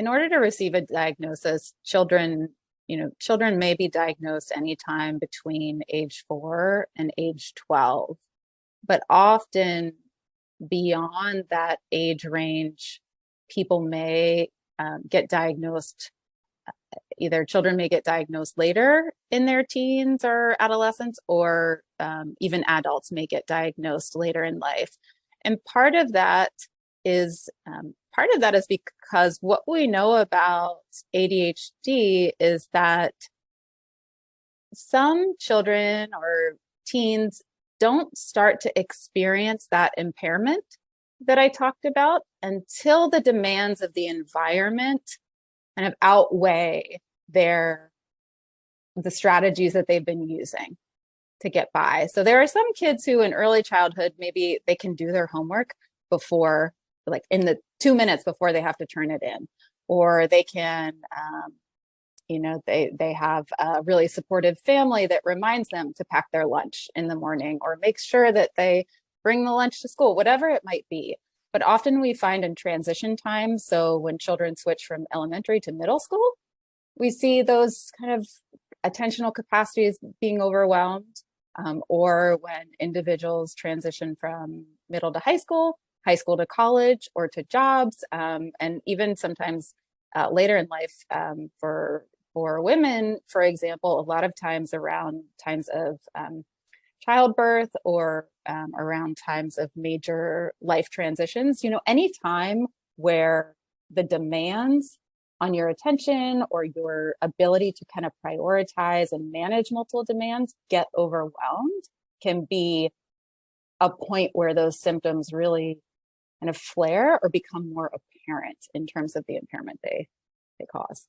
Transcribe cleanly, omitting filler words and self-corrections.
in order to receive a diagnosis, children may be diagnosed anytime between age 4 and age 12, but often beyond that age range, people may get diagnosed. Either children may get diagnosed later in their teens or adolescence, or even adults may get diagnosed later in life. And part of that is because what we know about ADHD is that some children or teens don't start to experience that impairment that I talked about until the demands of the environment kind of outweigh the strategies that they've been using to get by. So there are some kids who in early childhood, maybe they can do their homework before, like in the 2 minutes before they have to turn it in, or they can, they have a really supportive family that reminds them to pack their lunch in the morning or makes sure that they bring the lunch to school, whatever it might be. But often we find in transition time, so when children switch from elementary to middle school, we see those kind of attentional capacities being overwhelmed, or when individuals transition from middle to high school to college, or to jobs, and even sometimes later in life for women, for example, a lot of times around times of childbirth or around times of major life transitions, any time where the demands on your attention or your ability to kind of prioritize and manage multiple demands get overwhelmed can be a point where those symptoms really kind of flare or become more apparent in terms of the impairment they cause.